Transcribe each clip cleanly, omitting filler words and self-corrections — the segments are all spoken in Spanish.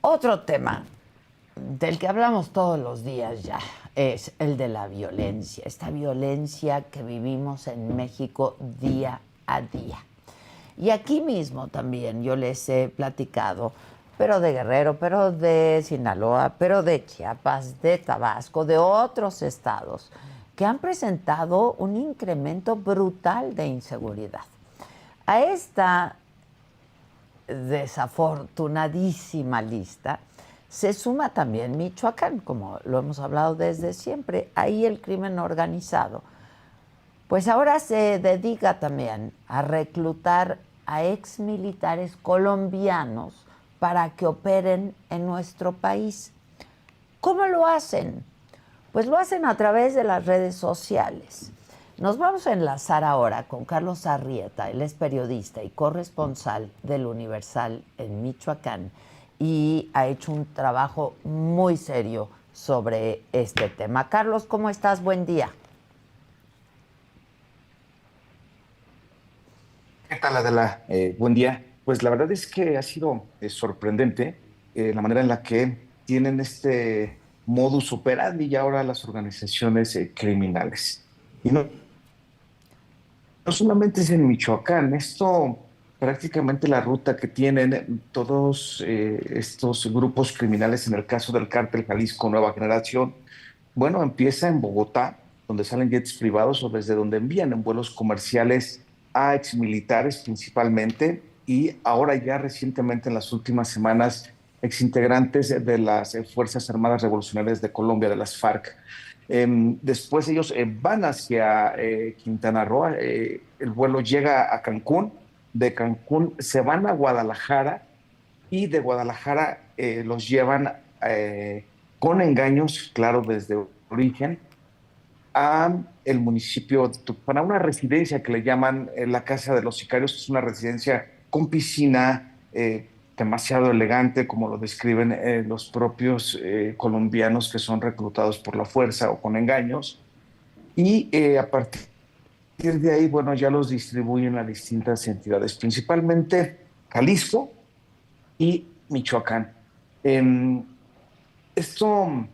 Otro tema del que hablamos todos los días ya es el de la violencia, esta violencia que vivimos en México día a día. Y aquí mismo también yo les he platicado, pero de Guerrero, pero de Sinaloa, pero de Chiapas, de Tabasco, de otros estados, que han presentado un incremento brutal de inseguridad. A esta desafortunadísima lista se suma también Michoacán, como lo hemos hablado desde siempre. Ahí el crimen organizado, pues ahora se dedica también a reclutar a exmilitares colombianos para que operen en nuestro país. ¿Cómo lo hacen? Pues lo hacen a través de las redes sociales. Nos vamos a enlazar ahora con Carlos Arrieta. Él es periodista y corresponsal del Universal en Michoacán y ha hecho un trabajo muy serio sobre este tema. Carlos, ¿cómo estás? Buen día. ¿Qué tal, Adela? Buen día. Pues la verdad es que ha sido sorprendente la manera en la que tienen este modus operandi y ahora las organizaciones criminales. Y no solamente es en Michoacán, esto prácticamente la ruta que tienen todos estos grupos criminales en el caso del cártel Jalisco Nueva Generación, bueno, empieza en Bogotá, donde salen jets privados o desde donde envían en vuelos comerciales a exmilitares principalmente y ahora ya recientemente en las últimas semanas exintegrantes de las Fuerzas Armadas Revolucionarias de Colombia, de las FARC. Después ellos van hacia Quintana Roo, el vuelo llega a Cancún, de Cancún se van a Guadalajara y de Guadalajara los llevan con engaños, claro, desde origen, a el municipio, para una residencia que le llaman la Casa de los Sicarios, que es una residencia con piscina, demasiado elegante, como lo describen los propios colombianos que son reclutados por la fuerza o con engaños. Y a partir de ahí, bueno, ya los distribuyen a distintas entidades, principalmente Jalisco y Michoacán. Em, Esto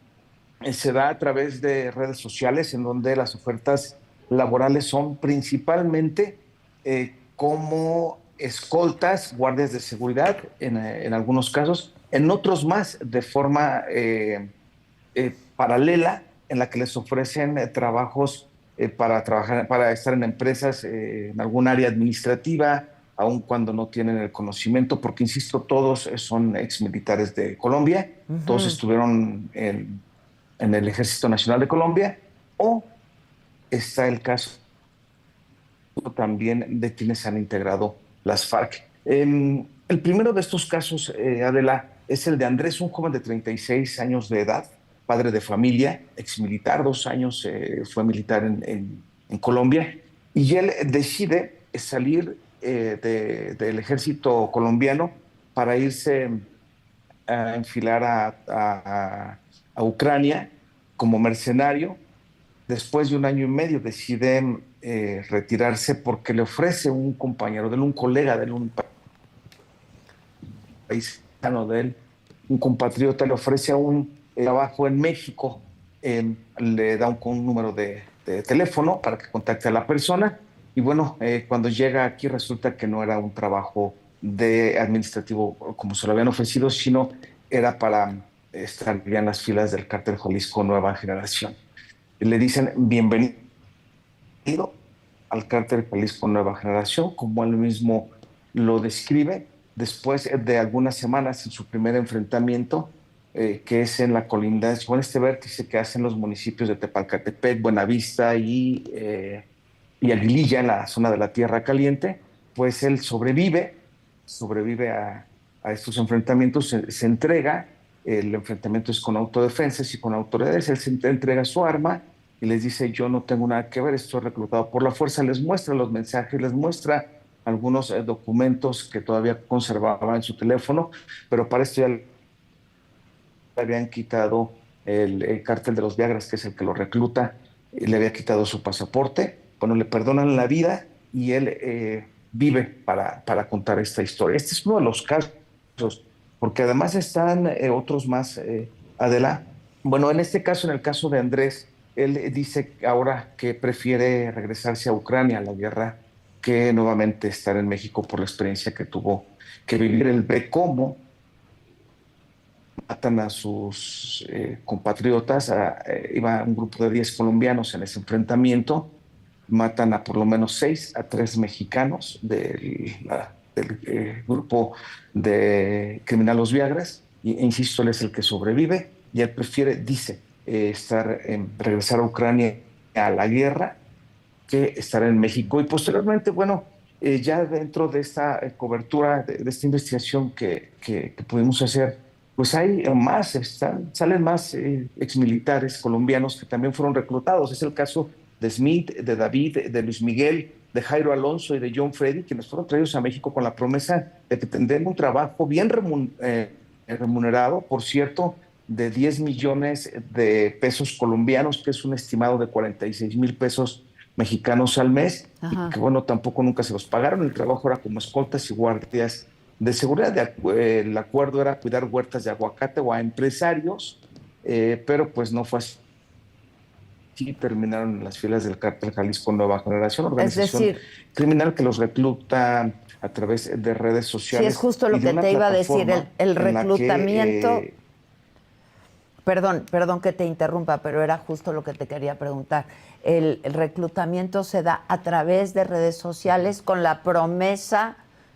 se da a través de redes sociales en donde las ofertas laborales son principalmente como escoltas, guardias de seguridad en algunos casos, en otros más de forma paralela en la que les ofrecen trabajos para trabajar, para estar en empresas en algún área administrativa, aun cuando no tienen el conocimiento, porque insisto, todos son exmilitares de Colombia, todos Ujú. estuvieron en el Ejército Nacional de Colombia, o está el caso también de quienes han integrado las FARC. El primero de estos casos, Adela, es el de Andrés, un joven de 36 años de edad, padre de familia, exmilitar, 2 años fue militar en Colombia, y él decide salir del ejército colombiano para irse a enfilar a Ucrania como mercenario. Después de un año y medio decide retirarse porque le ofrece un compañero de él, un colega de él, un paisano de él, un compatriota, le ofrece un trabajo en México, le da un número de teléfono para que contacte a la persona y bueno, cuando llega aquí resulta que no era un trabajo de administrativo como se lo habían ofrecido, sino era para estar ya en las filas del cártel Jalisco Nueva Generación. Le dicen bienvenido al cártel Jalisco Nueva Generación, como él mismo lo describe, después de algunas semanas en su primer enfrentamiento, que es en la colindancia, con este vértice que hacen los municipios de Tepalcatepec, Buenavista y Aguililla, en la zona de la Tierra Caliente, pues él sobrevive a estos enfrentamientos, se entrega, el enfrentamiento es con autodefensas y con autoridades, él se entrega su arma y les dice, yo no tengo nada que ver, estoy reclutado por la fuerza, les muestra los mensajes, les muestra algunos documentos que todavía conservaba en su teléfono, pero para esto ya le habían quitado el cártel de los Viagras, que es el que lo recluta, le había quitado su pasaporte, bueno, le perdonan la vida y él vive para contar esta historia. Este es uno de los casos, porque además están otros más, Adela. Bueno, en este caso, en el caso de Andrés, él dice ahora que prefiere regresarse a Ucrania, a la guerra, que nuevamente estar en México por la experiencia que tuvo que vivir. Él ve cómo matan a sus compatriotas, iba un grupo de 10 colombianos en ese enfrentamiento, matan a por lo menos 6 a 3 mexicanos del grupo de Criminal Los Viagras, e insisto, él es el que sobrevive y él prefiere, dice, regresar a Ucrania a la guerra que estar en México. Y posteriormente, bueno, ya dentro de esta cobertura, de esta investigación que pudimos hacer, pues hay más, salen más exmilitares colombianos que también fueron reclutados. Es el caso de Smith, de David, de Luis Miguel, de Jairo Alonso y de John Freddy, quienes fueron traídos a México con la promesa de que tendrán un trabajo bien remunerado, por cierto, de 10 millones de pesos colombianos, que es un estimado de 46,000 pesos mexicanos al mes, y Ajá. que bueno, tampoco nunca se los pagaron. El trabajo era como escoltas y guardias de seguridad. El acuerdo era cuidar huertas de aguacate o a empresarios, pero pues no fue así. Terminaron en las filas del cártel Jalisco Nueva Generación, Es organización decir, criminal que los recluta a través de redes sí, es sociales justo y lo de que una te iba a decir, plataforma el en la reclutamiento. que Perdón, perdón que te interrumpa, pero era justo lo que te quería preguntar. El reclutamiento se da a través de redes sociales con la promesa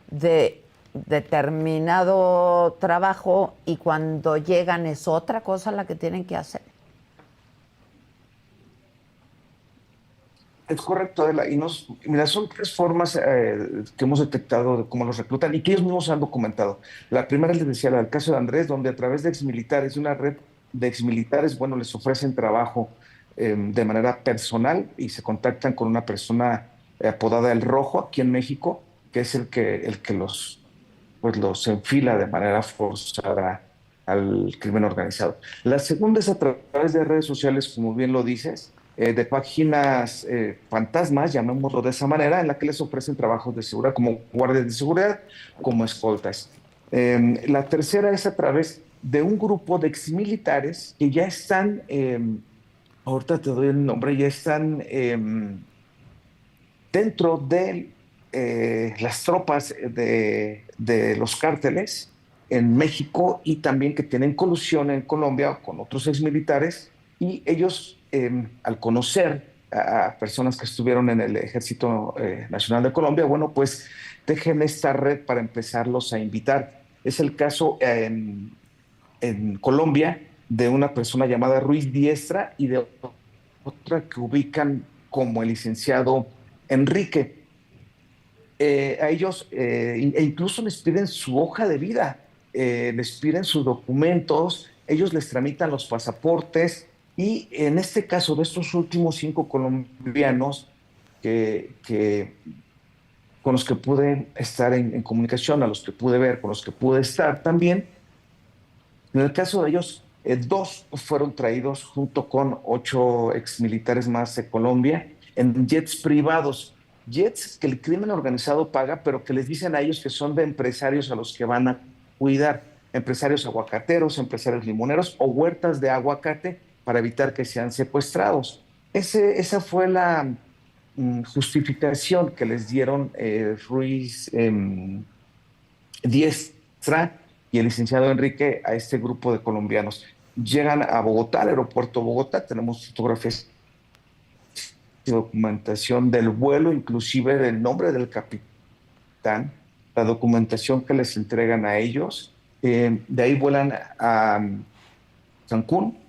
de determinado trabajo, y cuando llegan es otra cosa la que tienen que hacer. es correcto, Adela, y mira, son 3 formas que hemos detectado de cómo los reclutan y que ellos mismos han documentado. La primera les decía, el caso de Andrés, donde a través de exmilitares, una red de exmilitares, bueno, les ofrecen trabajo de manera personal y se contactan con una persona apodada El Rojo aquí en México, que es el que los enfila de manera forzada al crimen organizado. La segunda es a través de redes sociales, como bien lo dices, de páginas fantasmas, llamémoslo de esa manera, en la que les ofrecen trabajos de seguridad como guardias de seguridad, como escoltas. La tercera es a través de un grupo de exmilitares que ya están, ahorita te doy el nombre, ya están dentro de las tropas de los cárteles en México, y también que tienen colusión en Colombia con otros exmilitares, y ellos, al conocer a personas que estuvieron en el Ejército Nacional de Colombia, bueno, pues dejen esta red para empezarlos a invitar. Es el caso en Colombia de una persona llamada Ruiz Diestra y de otra que ubican como el licenciado Enrique. A ellos e incluso les piden su hoja de vida, les piden sus documentos, ellos les tramitan los pasaportes, y en este caso de estos últimos 5 colombianos que con los que pude estar en comunicación, a los que pude ver, con los que pude estar también, en el caso de ellos, 2 fueron traídos junto con 8 exmilitares más de Colombia en jets privados, jets que el crimen organizado paga, pero que les dicen a ellos que son de empresarios a los que van a cuidar, empresarios aguacateros, empresarios limoneros o huertas de aguacate, para evitar que sean secuestrados. Esa fue la justificación que les dieron Ruiz Diestra y el licenciado Enrique a este grupo de colombianos. Llegan a Bogotá, al aeropuerto de Bogotá, tenemos fotografías y documentación del vuelo, inclusive del nombre del capitán, la documentación que les entregan a ellos. De ahí vuelan a Cancún,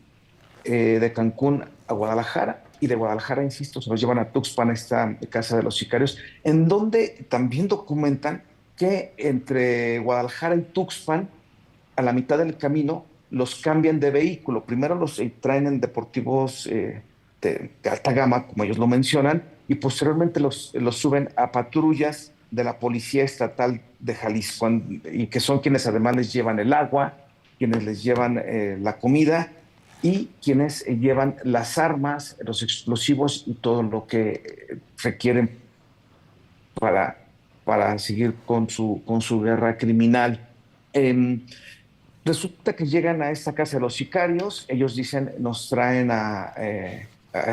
de Cancún a Guadalajara, y de Guadalajara, insisto, se los llevan a Tuxpan, esta casa de los sicarios, en donde también documentan que entre Guadalajara y Tuxpan, a la mitad del camino, los cambian de vehículo. Primero los traen en deportivos de alta gama, como ellos lo mencionan, y posteriormente los suben a patrullas de la Policía Estatal de Jalisco, y que son quienes además les llevan el agua, quienes les llevan la comida, y quienes llevan las armas, los explosivos y todo lo que requieren para, para seguir con su guerra criminal. Resulta que llegan a esta casa de los sicarios, ellos dicen, nos traen a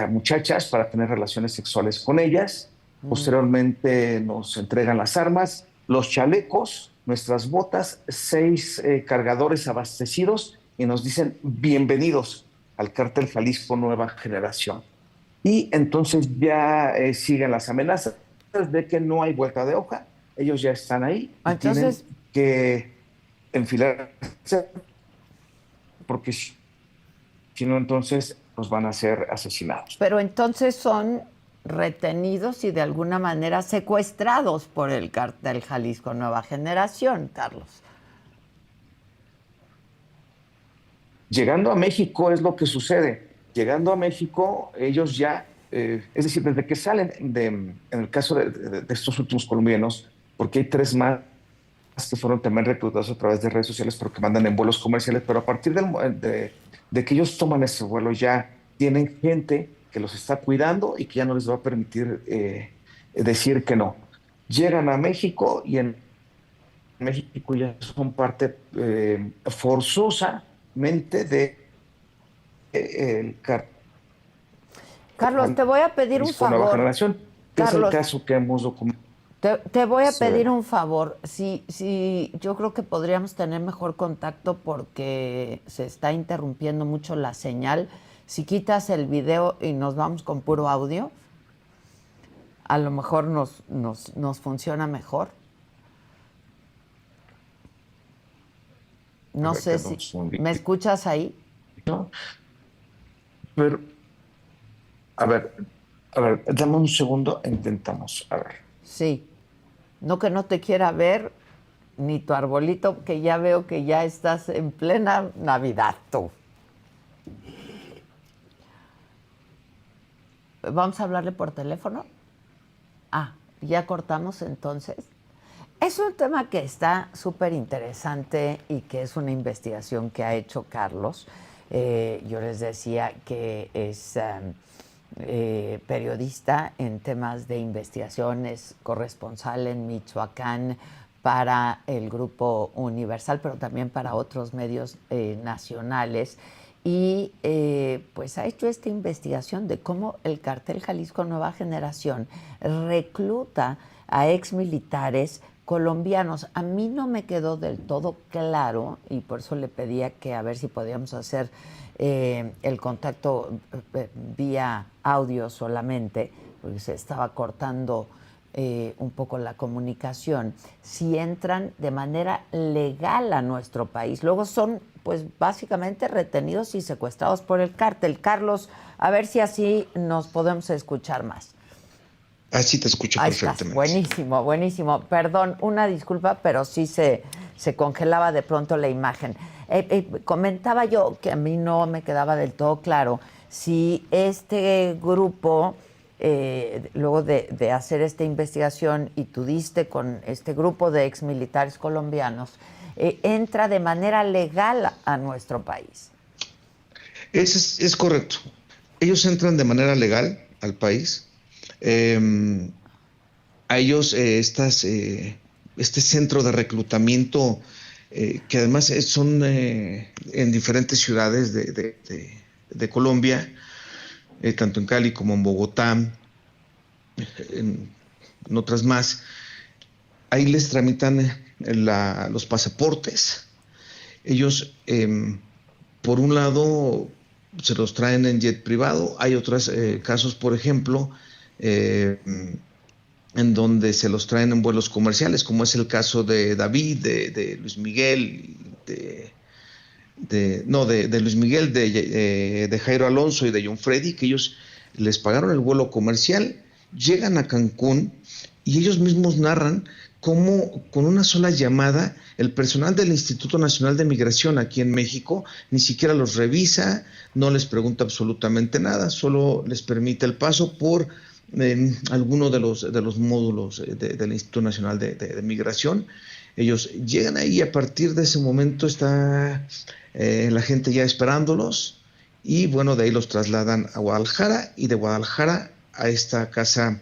muchachas para tener relaciones sexuales con ellas, posteriormente nos entregan las armas, los chalecos, nuestras botas, 6 cargadores abastecidos y nos dicen, bienvenidos al Cártel Jalisco Nueva Generación. Y entonces ya siguen las amenazas de que no hay vuelta de hoja, ellos ya están ahí y tienen Entonces, que enfilarse porque si no, entonces los van a ser asesinados. pero entonces son retenidos y de alguna manera secuestrados por el cártel Jalisco Nueva Generación, Carlos. Llegando a México es lo que sucede. Llegando a México, ellos ya, es decir, desde que salen en el caso de estos últimos colombianos, porque hay 3 más que fueron también reclutados a través de redes sociales, pero que mandan en vuelos comerciales, pero a partir de que ellos toman ese vuelo ya tienen gente que los está cuidando y que ya no les va a permitir decir que no. Llegan a México y en México ya son parte forzosamente de el cartel Carlos, te voy a pedir un Jalisco Nueva favor. Generación, que es el Carlos, caso que hemos documentado. te voy a pedir un favor. Si yo creo que podríamos tener mejor contacto porque se está interrumpiendo mucho la señal. Si quitas el video y nos vamos con puro audio, a lo mejor nos funciona mejor. No sé si... ¿Me escuchas ahí? ¿No? Pero, a ver, dame un segundo, intentamos, a ver. Sí. No que no te quiera ver, ni tu arbolito, que ya veo que ya estás en plena Navidad tú. ¿Vamos a hablarle por teléfono? Ah, ya cortamos entonces. Es un tema que está súper interesante y que es una investigación que ha hecho Carlos. Yo les decía que es periodista en temas de investigaciones, corresponsal en Michoacán para el Grupo Universal, pero también para otros medios nacionales. Y pues ha hecho esta investigación de cómo el Cártel Jalisco Nueva Generación recluta a exmilitares colombianos. A mí no me quedó del todo claro y por eso le pedía que a ver si podíamos hacer el contacto vía audio solamente, porque se estaba cortando un poco la comunicación, si entran de manera legal a nuestro país. Luego son, pues, básicamente retenidos y secuestrados por el cártel. Carlos, a ver si así nos podemos escuchar más. Así te escucho Ahí perfectamente. estás. Buenísimo, buenísimo. Perdón, una disculpa, pero sí se congelaba de pronto la imagen. Comentaba yo que a mí no me quedaba del todo claro si este grupo, luego de hacer esta investigación y tú diste con este grupo de exmilitares colombianos, entra de manera legal a nuestro país. Es correcto. Ellos entran de manera legal al país. A ellos este centro de reclutamiento, que además son en diferentes ciudades de Colombia, tanto en Cali como en Bogotá, en otras más. Ahí les tramitan los pasaportes. Ellos, por un lado, se los traen en jet privado. Hay otros casos, por ejemplo, en donde se los traen en vuelos comerciales, como es el caso de David, de Luis Miguel, de Luis Miguel, de Jairo Alonso y de John Freddy, que ellos les pagaron el vuelo comercial, llegan a Cancún y ellos mismos narran cómo con una sola llamada el personal del Instituto Nacional de Migración aquí en México ni siquiera los revisa, no les pregunta absolutamente nada, solo les permite el paso por alguno de los módulos del Instituto Nacional de Migración. Ellos llegan ahí y a partir de ese momento está la gente ya esperándolos y bueno, de ahí los trasladan a Guadalajara y de Guadalajara a esta casa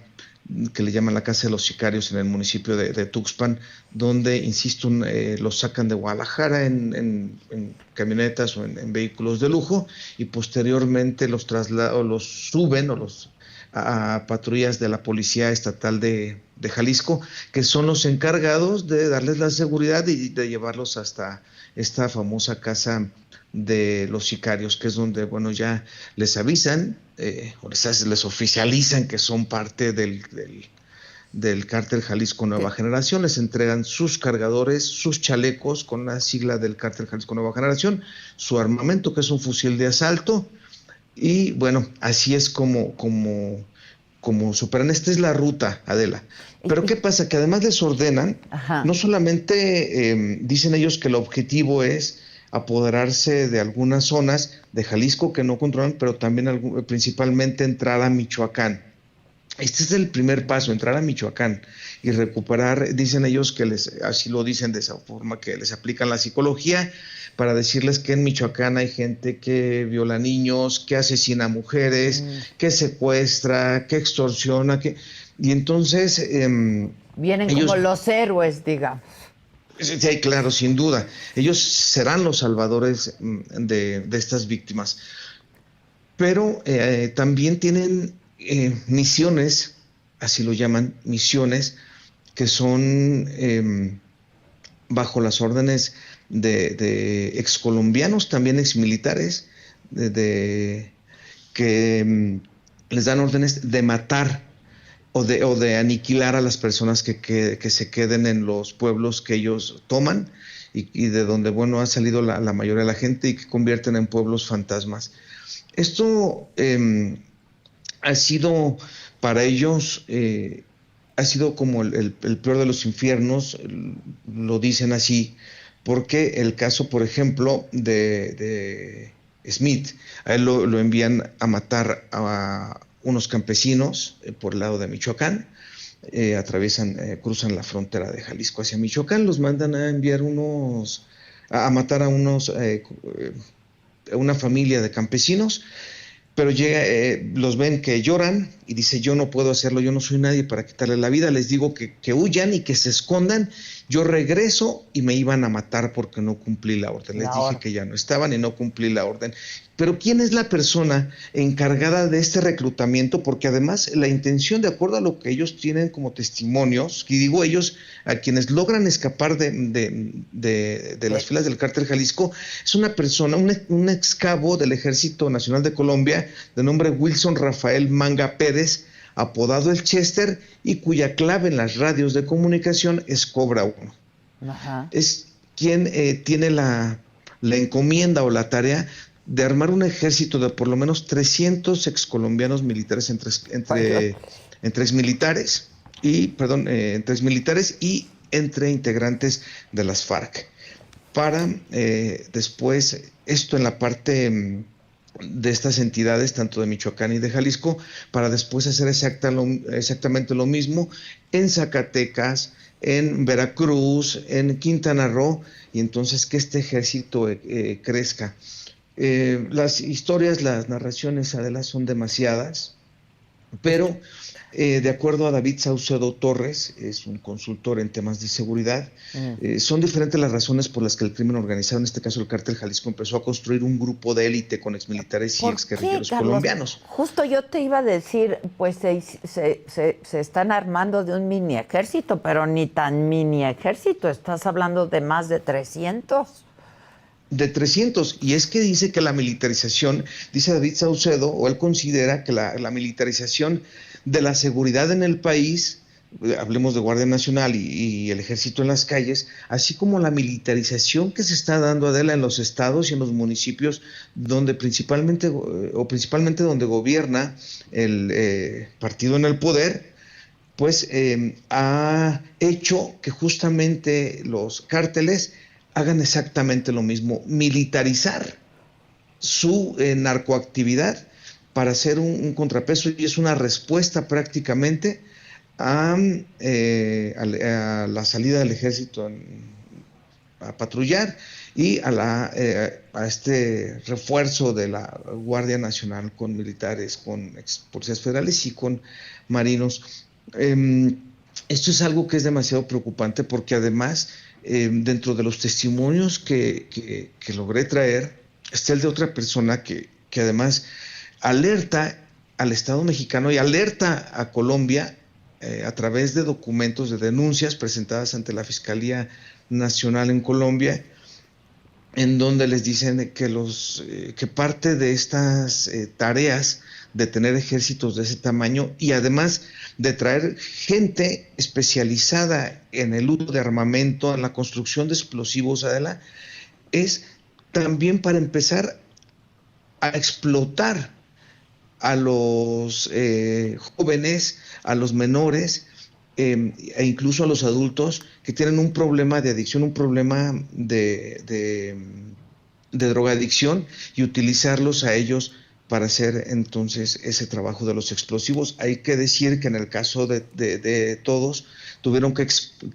que le llaman la Casa de los Sicarios en el municipio de Tuxpan, donde, insisto, los sacan de Guadalajara en camionetas o en vehículos de lujo y posteriormente los suben a patrullas de la Policía Estatal de Jalisco, que son los encargados de darles la seguridad y de llevarlos hasta esta famosa Casa de los Sicarios, que es donde, bueno, ya les avisan o les oficializan que son parte del Cártel Jalisco Nueva Generación, les entregan sus cargadores, sus chalecos con la sigla del Cártel Jalisco Nueva Generación, su armamento, que es un fusil de asalto, y bueno, así es como superan. Esta es la ruta, Adela. Pero ¿qué pasa? Que además les ordenan, no solamente dicen ellos que el objetivo es apoderarse de algunas zonas de Jalisco que no controlan, pero también principalmente entrar a Michoacán. Este es el primer paso, entrar a Michoacán y recuperar, dicen ellos que así lo dicen de esa forma, que les aplican la psicología para decirles que en Michoacán hay gente que viola niños, que asesina mujeres, que secuestra, que extorsiona, y entonces vienen como los héroes, digamos. Sí, claro, sin duda. Ellos serán los salvadores de estas víctimas. Pero también tienen misiones, así lo llaman, misiones, que son bajo las órdenes de excolombianos, también exmilitares, que les dan órdenes de matar o de aniquilar a las personas que se queden en los pueblos que ellos toman y de donde, bueno, ha salido la mayoría de la gente y que convierten en pueblos fantasmas. Esto ha sido para ellos, ha sido como el peor de los infiernos, lo dicen así, porque el caso, por ejemplo, de Smith, a él lo envían a matar a unos campesinos por el lado de Michoacán, cruzan la frontera de Jalisco hacia Michoacán, los mandan a enviar a matar a una familia de campesinos, pero los ven que lloran y dice: yo no puedo hacerlo, yo no soy nadie para quitarle la vida, les digo que huyan y que se escondan, yo regreso y me iban a matar porque no cumplí la orden. Les dije que ya no estaban y no cumplí la orden. Pero ¿quién es la persona encargada de este reclutamiento? Porque además la intención, de acuerdo a lo que ellos tienen como testimonios, y digo ellos, a quienes logran escapar de las filas del Cártel Jalisco, es una persona, un ex cabo del Ejército Nacional de Colombia, de nombre Wilson Rafael Manga Pérez, apodado el Chester, y cuya clave en las radios de comunicación es Cobra 1. Es quien tiene la encomienda o la tarea de armar un ejército de por lo menos 300 excolombianos militares entre exmilitares y entre integrantes de las FARC, para después, esto en la parte de estas entidades, tanto de Michoacán y de Jalisco, para después hacer exactamente lo mismo en Zacatecas, en Veracruz, en Quintana Roo, y entonces que este ejército crezca. Las historias, las narraciones, Adela, son demasiadas, pero de acuerdo a David Saucedo Torres, es un consultor en temas de seguridad, son diferentes las razones por las que el crimen organizado, en este caso el Cártel Jalisco, empezó a construir un grupo de élite con exmilitares y exguerrilleros colombianos. Justo yo te iba a decir, pues se están armando de un mini ejército, pero ni tan mini ejército, estás hablando de más de 300. De 300, y es que dice que la militarización, dice David Saucedo, o él considera que la militarización de la seguridad en el país, hablemos de Guardia Nacional y el ejército en las calles, así como la militarización que se está dando, Adela, en los estados y en los municipios donde principalmente donde gobierna el partido en el poder, pues ha hecho que justamente los cárteles hagan exactamente lo mismo, militarizar su narcoactividad para hacer un contrapeso, y es una respuesta prácticamente a la salida del ejército a patrullar y a este refuerzo de la Guardia Nacional con militares, con policías federales y con marinos. Esto es algo que es demasiado preocupante porque además, dentro de los testimonios que logré traer, está el de otra persona que además alerta al Estado mexicano y alerta a Colombia a través de documentos, de denuncias presentadas ante la Fiscalía Nacional en Colombia, en donde les dicen que parte de estas tareas de tener ejércitos de ese tamaño y además de traer gente especializada en el uso de armamento, en la construcción de explosivos, Adela, es también para empezar a explotar a los jóvenes, a los menores, e incluso a los adultos que tienen un problema de adicción, un problema de drogadicción, y utilizarlos a ellos para hacer entonces ese trabajo de los explosivos. Hay que decir que en el caso de todos, tuvieron que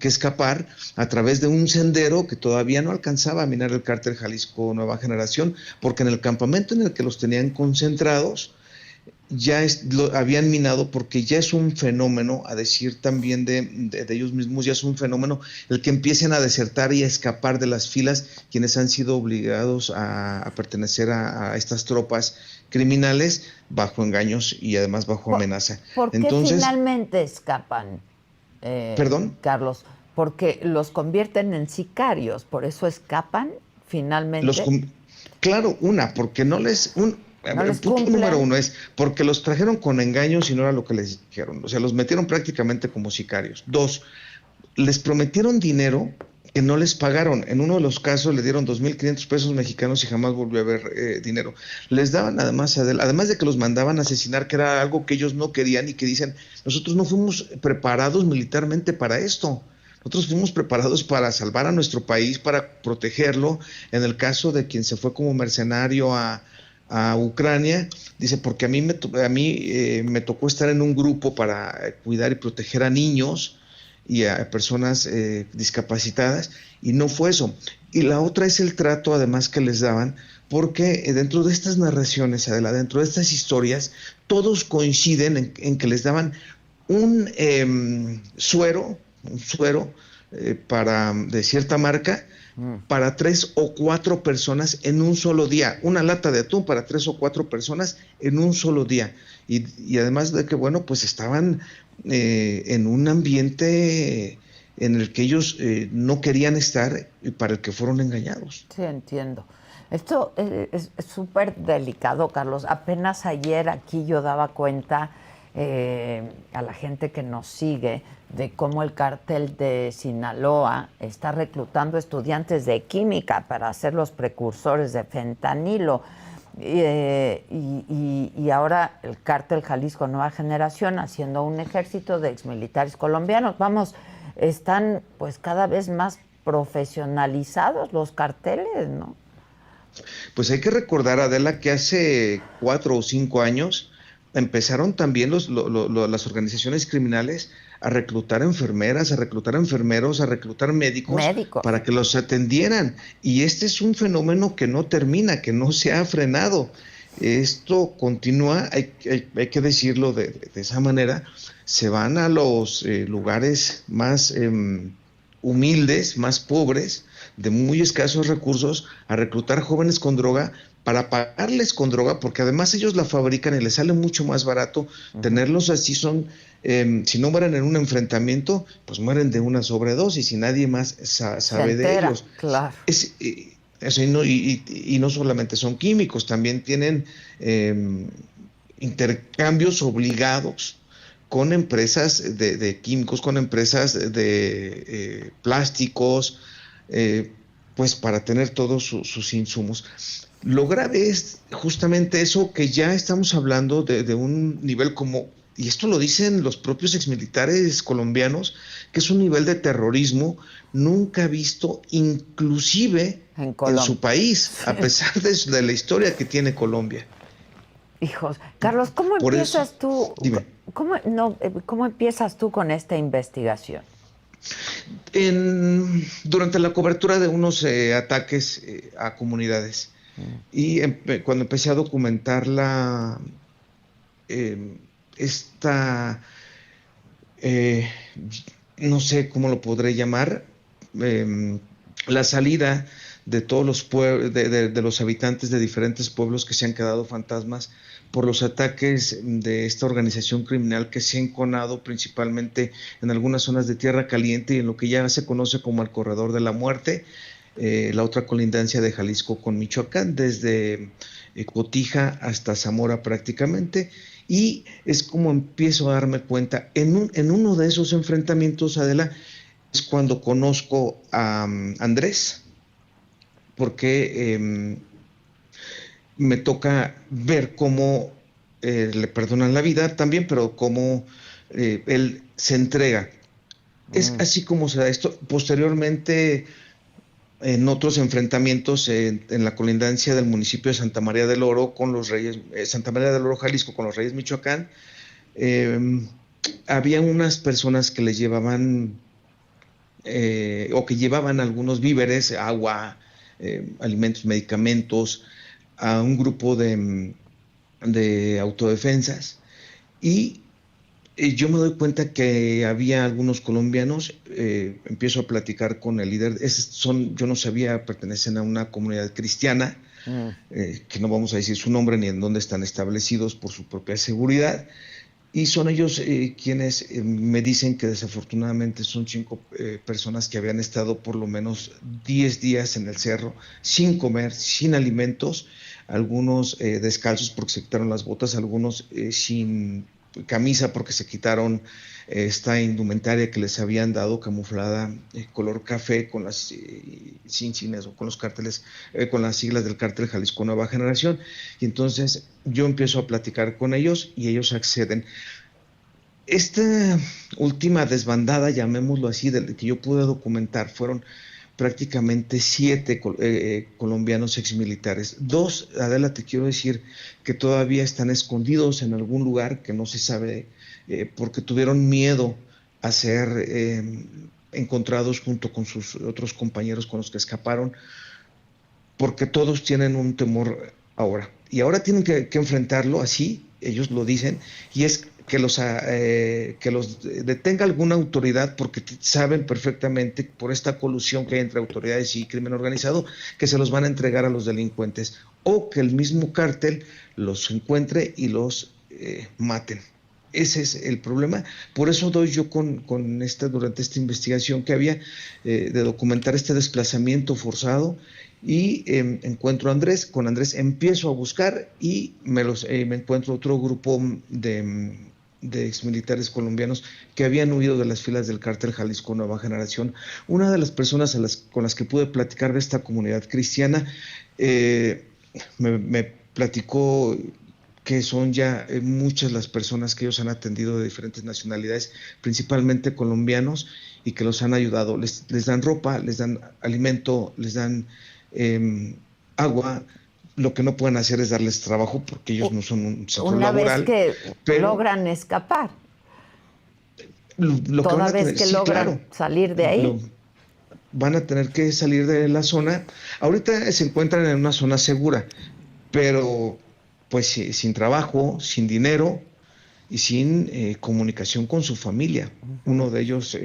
escapar a través de un sendero que todavía no alcanzaba a minar el cártel Jalisco Nueva Generación, porque en el campamento en el que los tenían concentrados, ya lo habían minado, porque ya es un fenómeno, a decir también de ellos mismos, ya es un fenómeno el que empiecen a desertar y a escapar de las filas quienes han sido obligados a pertenecer a estas tropas criminales bajo engaños y además bajo amenaza. ¿Por qué finalmente escapan, ¿Perdón? Carlos? Porque los convierten en sicarios, por eso escapan finalmente. Claro, porque no les... El punto número uno es porque los trajeron con engaños y no era lo que les dijeron. O sea, los metieron prácticamente como sicarios. 2, les prometieron dinero que no les pagaron. En uno de los casos le dieron 2,500 pesos mexicanos y jamás volvió a haber dinero. Les daban además de que los mandaban a asesinar, que era algo que ellos no querían y que dicen, nosotros no fuimos preparados militarmente para esto. Nosotros fuimos preparados para salvar a nuestro país, para protegerlo. En el caso de quien se fue como mercenario a Ucrania, dice, porque a mí me tocó estar en un grupo para cuidar y proteger a niños y a personas discapacitadas, y no fue eso. Y la otra es el trato además que les daban, porque dentro de estas narraciones, Adela, dentro de estas historias, todos coinciden en que les daban un suero de cierta marca, para 3 o 4 personas en un solo día, una lata de atún para 3 o 4 personas en un solo día, y además de que, bueno, pues estaban en un ambiente en el que ellos no querían estar y para el que fueron engañados. Sí, entiendo. Esto es súper delicado, Carlos. Apenas ayer aquí yo daba cuenta a la gente que nos sigue de cómo el cártel de Sinaloa está reclutando estudiantes de química para ser los precursores de fentanilo, y ahora el cártel Jalisco Nueva Generación haciendo un ejército de exmilitares colombianos. Están pues cada vez más profesionalizados los carteles, ¿no? Pues hay que recordar, Adela, que hace 4 o 5 años empezaron también las organizaciones criminales a reclutar enfermeras, a reclutar enfermeros, a reclutar médicos para que los atendieran. Y este es un fenómeno que no termina, que no se ha frenado. Esto continúa, hay que decirlo de esa manera. Se van a los lugares más humildes, más pobres, de muy escasos recursos, a reclutar jóvenes con droga, para pagarles con droga, porque además ellos la fabrican y les sale mucho más barato. Tenerlos así si no mueren en un enfrentamiento, pues mueren de una sobredosis y nadie más sabe de ellos. Claro. Y no solamente son químicos, también tienen intercambios obligados con empresas de químicos, con empresas de plásticos, pues para tener todos sus insumos. Lo grave es justamente eso, que ya estamos hablando de un nivel como, y esto lo dicen los propios exmilitares colombianos, que es un nivel de terrorismo nunca visto, inclusive en su país, a pesar de la historia que tiene Colombia. Hijos, Carlos, ¿cómo empiezas tú? Dime. ¿Cómo empiezas tú con esta investigación? Durante la cobertura de unos ataques a comunidades. Y cuando empecé a documentar eh, no sé cómo lo podré llamar, la salida de todos los de los habitantes de diferentes pueblos que se han quedado fantasmas por los ataques de esta organización criminal que se ha enconado principalmente en algunas zonas de Tierra Caliente y en lo que ya se conoce como el Corredor de la Muerte, la otra colindancia de Jalisco con Michoacán, desde Cotija hasta Zamora prácticamente. Y es como empiezo a darme cuenta, en uno de esos enfrentamientos, Adela, es cuando conozco a Andrés, porque me toca ver cómo le perdonan la vida también, pero cómo él se entrega. Es así como se da esto. Posteriormente, en otros enfrentamientos en la colindancia del municipio de Santa María del Oro con los Reyes, Santa María del Oro, Jalisco, con los Reyes Michoacán, había unas personas que les llevaban o que llevaban algunos víveres, agua, alimentos, medicamentos a un grupo de autodefensas y yo me doy cuenta que había algunos colombianos, empiezo a platicar con el líder, yo no sabía, pertenecen a una comunidad cristiana, que no vamos a decir su nombre ni en dónde están establecidos por su propia seguridad, y son ellos quienes me dicen que desafortunadamente son 5 personas que habían estado por lo menos 10 días en el cerro, sin comer, sin alimentos, algunos descalzos porque se quitaron las botas, algunos sin camisa porque se quitaron esta indumentaria que les habían dado camuflada color café con las insignias o con los carteles, con las siglas del cártel Jalisco Nueva Generación. Y entonces yo empiezo a platicar con ellos y ellos acceden. Esta última desbandada, llamémoslo así, de que yo pude documentar, fueron prácticamente 7 colombianos exmilitares. 2, Adela, te quiero decir que todavía están escondidos en algún lugar que no se sabe, porque tuvieron miedo a ser encontrados junto con sus otros compañeros con los que escaparon, porque todos tienen un temor ahora. Y ahora tienen que enfrentarlo así, ellos lo dicen, y es que los detenga alguna autoridad, porque saben perfectamente por esta colusión que hay entre autoridades y crimen organizado que se los van a entregar a los delincuentes, o que el mismo cártel los encuentre y los maten. Ese es el problema. Por eso doy yo durante esta investigación que había de documentar este desplazamiento forzado y encuentro a Andrés. Con Andrés empiezo a buscar y me encuentro otro grupo de exmilitares colombianos que habían huido de las filas del cártel Jalisco Nueva Generación. Una de las personas con las que pude platicar de esta comunidad cristiana me platicó que son ya muchas las personas que ellos han atendido de diferentes nacionalidades, principalmente colombianos, y que los han ayudado. Les dan ropa, les dan alimento, les dan agua. Lo que no pueden hacer es darles trabajo porque ellos no son un centro laboral. Una vez que logran escapar, toda vez que logran salir de ahí. Van a tener que salir de la zona. Ahorita se encuentran en una zona segura, pero pues sin trabajo, sin dinero y sin comunicación con su familia. Uno de ellos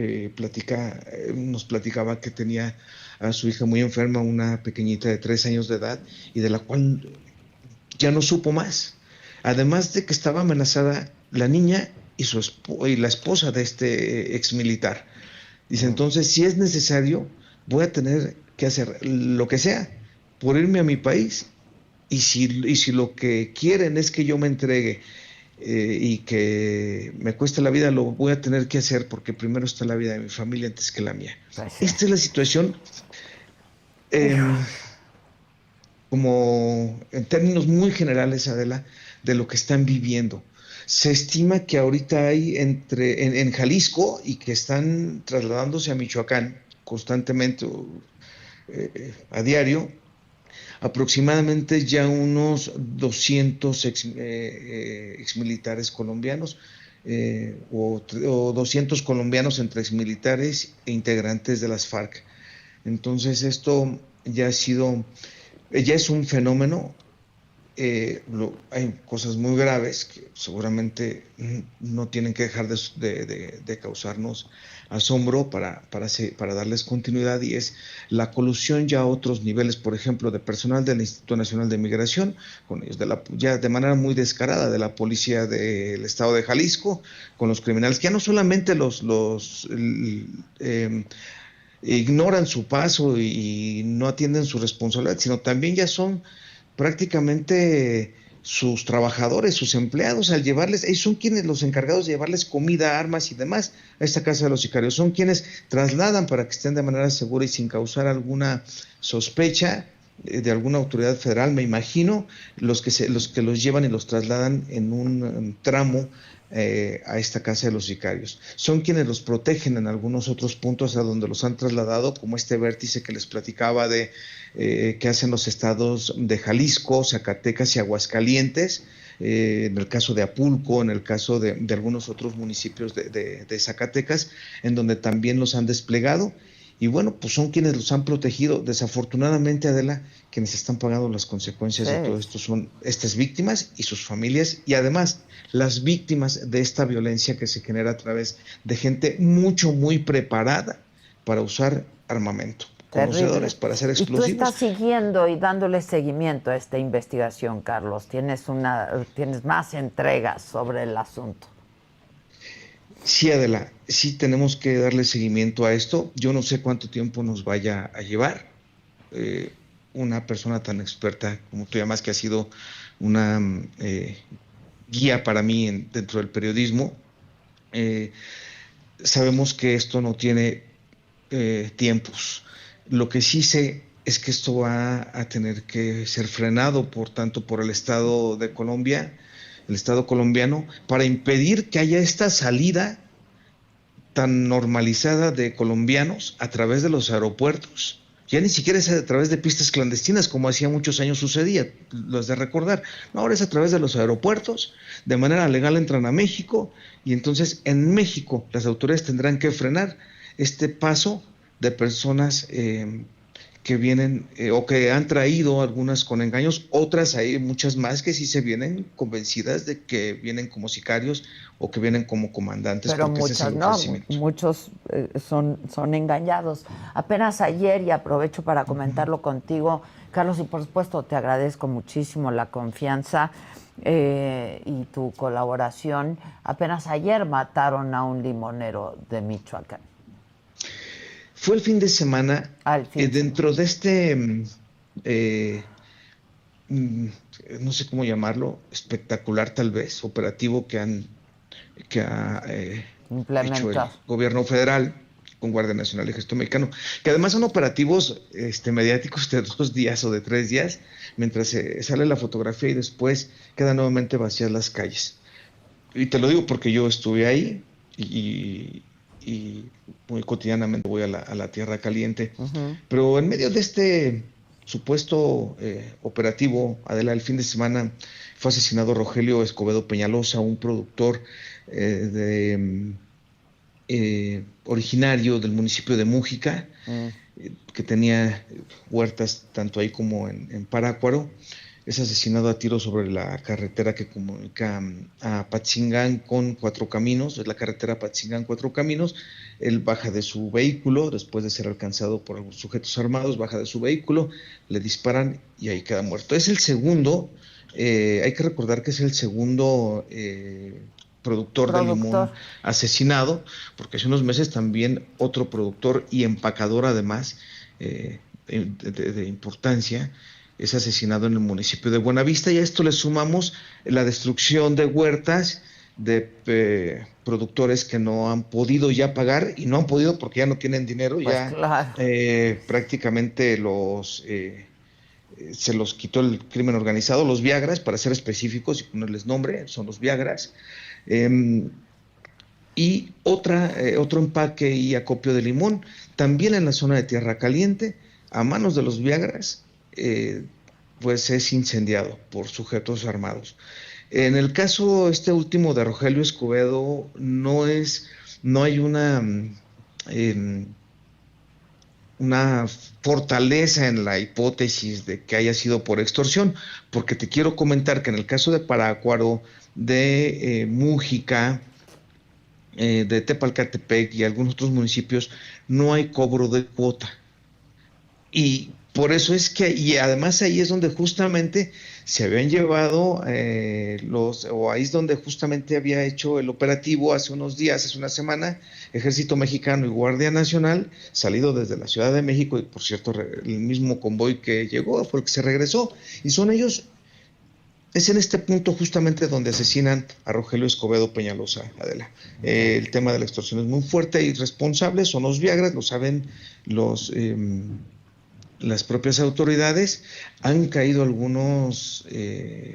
nos platicaba que tenía a su hija muy enferma, una pequeñita de 3 años de edad, y de la cual ya no supo más. Además de que estaba amenazada la niña y la esposa de este exmilitar. Dice, entonces, si es necesario, voy a tener que hacer lo que sea por irme a mi país, y si lo que quieren es que yo me entregue y que me cueste la vida, lo voy a tener que hacer porque primero está la vida de mi familia antes que la mía. Esta es la situación como en términos muy generales, Adela, de lo que están viviendo. Se estima que ahorita hay en Jalisco y que están trasladándose a Michoacán constantemente a diario, aproximadamente ya unos 200 exmilitares colombianos o 200 colombianos entre exmilitares e integrantes de las FARC. Entonces esto ya es un fenómeno hay cosas muy graves que seguramente no tienen que dejar de causarnos asombro para darles continuidad, y es la colusión ya a otros niveles, por ejemplo, de personal del Instituto Nacional de Migración, con ellos ya de manera muy descarada, de la policía del estado de Jalisco, con los criminales, que ya no solamente ignoran su paso y no atienden su responsabilidad, sino también ya son prácticamente sus trabajadores, sus empleados, al llevarles, ellos son quienes los encargados de llevarles comida, armas y demás a esta casa de los sicarios, son quienes trasladan para que estén de manera segura y sin causar alguna sospecha de alguna autoridad federal, me imagino, los que los llevan y los trasladan en un tramo a esta casa de los sicarios. Son quienes los protegen en algunos otros puntos a donde los han trasladado, como este vértice que les platicaba de que hacen los estados de Jalisco, Zacatecas y Aguascalientes, en el caso de Apulco, en el caso de algunos otros municipios de Zacatecas, en donde también los han desplegado. Y bueno, pues son quienes los han protegido. Desafortunadamente, Adela, quienes están pagando las consecuencias de todo esto son estas víctimas y sus familias, y además las víctimas de esta violencia que se genera a través de gente muy preparada para usar armamento, conocedores para hacer explosivos. Y tú estás siguiendo y dándole seguimiento a esta investigación, Carlos. Tienes más entregas sobre el asunto. Sí, Adela, sí tenemos que darle seguimiento a esto. Yo no sé cuánto tiempo nos vaya a llevar. Una persona tan experta como tú, además, que ha sido una guía para mí dentro del periodismo, sabemos que esto no tiene tiempos. Lo que sí sé es que esto va a tener que ser frenado tanto por el Estado de Colombia, el Estado colombiano, para impedir que haya esta salida tan normalizada de colombianos a través de los aeropuertos. Ya ni siquiera es a través de pistas clandestinas, como hacía muchos años sucedía, los de recordar. No, ahora es a través de los aeropuertos, de manera legal entran a México, y entonces en México las autoridades tendrán que frenar este paso de personas que vienen o que han traído, algunas con engaños, otras hay muchas más que sí se vienen convencidas de que vienen como sicarios o que vienen como comandantes. Pero muchos no, muchos son engañados. Apenas ayer, y aprovecho para comentarlo contigo, Carlos, y por supuesto te agradezco muchísimo la confianza y tu colaboración. Apenas ayer mataron a un limonero de Michoacán. Fue el fin de semana, dentro de este, no sé cómo llamarlo, espectacular tal vez, operativo que ha hecho el gobierno federal con Guardia Nacional y Ejército Mexicano, que además son operativos mediáticos de 2 días o de 3 días, mientras sale la fotografía y después quedan nuevamente vacías las calles. Y te lo digo porque yo estuve ahí y muy cotidianamente voy a la Tierra Caliente. Pero en medio de este supuesto operativo, Adela, el fin de semana fue asesinado Rogelio Escobedo Peñalosa, un productor originario del municipio de Mújica, que tenía huertas tanto ahí como en Parácuaro. Es asesinado a tiros sobre la carretera que comunica a Patzingán con Cuatro Caminos, es la carretera Patzingán-Cuatro Caminos. Él baja de su vehículo, después de ser alcanzado por sujetos armados, baja de su vehículo, le disparan y ahí queda muerto. Es el segundo, hay que recordar que es el segundo productor de limón asesinado, porque hace unos meses también otro productor y empacador además de importancia es asesinado en el municipio de Buenavista, y a esto le sumamos la destrucción de huertas de productores que no han podido ya pagar, y no han podido porque ya no tienen dinero, pues ya claro. Prácticamente se los quitó el crimen organizado, los Viagras, para ser específicos y ponerles nombre, son los Viagras. Y otro empaque y acopio de limón, también en la zona de Tierra Caliente, a manos de los Viagras, pues es incendiado por sujetos armados. En el caso último de Rogelio Escobedo, no hay una una fortaleza en la hipótesis de que haya sido por extorsión, porque te quiero comentar que en el caso de Parácuaro, de Mújica, de Tepalcatepec y algunos otros municipios, no hay cobro de cuota. Y por eso es que, y además ahí es donde justamente se habían llevado o ahí es donde justamente había hecho el operativo hace unos días, hace una semana, Ejército Mexicano y Guardia Nacional, salido desde la Ciudad de México, y por cierto, el mismo convoy que llegó fue el que se regresó, y son ellos. Es en este punto justamente donde asesinan a Rogelio Escobedo Peñalosa, Adela. El tema de la extorsión es muy fuerte y responsables son los Viagras, lo saben las propias autoridades. Han caído algunos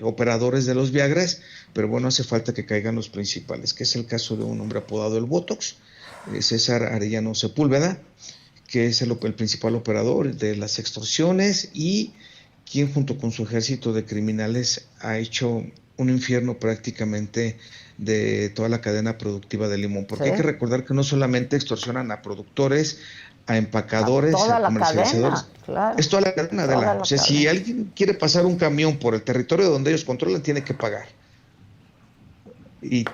operadores de los Viagras, pero bueno, hace falta que caigan los principales, que es el caso de un hombre apodado el Botox, César Arellano Sepúlveda, que es el principal operador de las extorsiones y quien junto con su ejército de criminales ha hecho un infierno prácticamente de toda la cadena productiva de limón, porque hay que recordar que no solamente extorsionan a productores, a empacadores, a comercializadores, claro. Es toda la cadena de la... O sea, si alguien quiere pasar un camión por el territorio donde ellos controlan, tiene que pagar. Y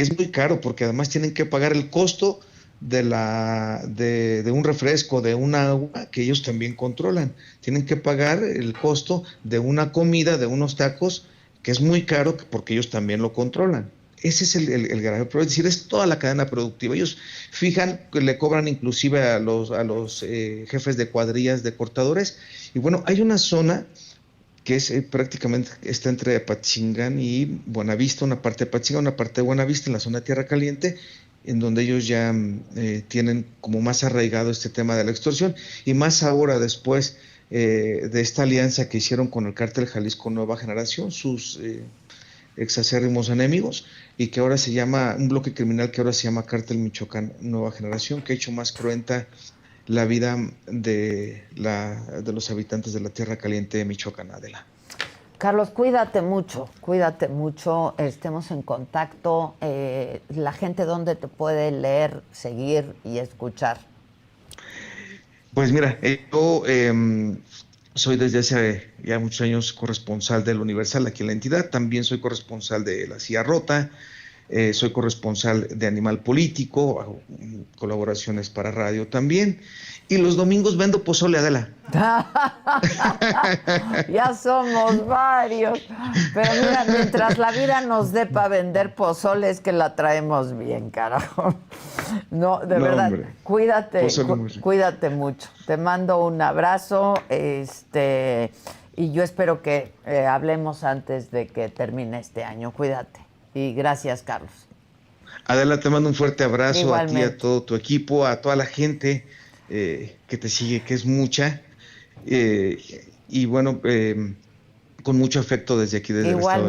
es muy caro, porque además tienen que pagar el costo de un refresco, de un agua que ellos también controlan. Tienen que pagar el costo de una comida, de unos tacos, que es muy caro porque ellos también lo controlan. Ese es el grave problema, es decir, es toda la cadena productiva. Ellos fijan, le cobran inclusive a los jefes de cuadrillas de cortadores. Y bueno, hay una zona que es prácticamente está entre Apatzingán y Buenavista, una parte de Apatzingán, una parte de Buenavista, en la zona de Tierra Caliente, en donde ellos ya tienen como más arraigado este tema de la extorsión, y más ahora después de esta alianza que hicieron con el Cártel Jalisco Nueva Generación, sus exacérrimos enemigos, y que ahora se llama, un bloque criminal que ahora se llama Cártel Michoacán Nueva Generación, que ha hecho más cruenta la vida de los habitantes de la Tierra Caliente de Michoacán, Adela. Carlos, cuídate mucho, estemos en contacto. La gente, ¿dónde te puede leer, seguir y escuchar? Pues mira, yo soy desde hace ya muchos años corresponsal del Universal aquí en la entidad, también soy corresponsal de La Silla Rota, soy corresponsal de Animal Político, hago colaboraciones para radio también, y los domingos vendo pozole, Adela. Ya somos varios, pero mira, mientras la vida nos dé para vender pozole, es que la traemos bien, carajo. No, de verdad, hombre. Cuídate mucho. Te mando un abrazo, y yo espero que hablemos antes de que termine este año. Cuídate. Y gracias, Carlos. Adela, te mando un fuerte abrazo. Igualmente. A ti, a todo tu equipo, a toda la gente que te sigue, que es mucha. Y bueno, con mucho afecto desde aquí, desde el estado de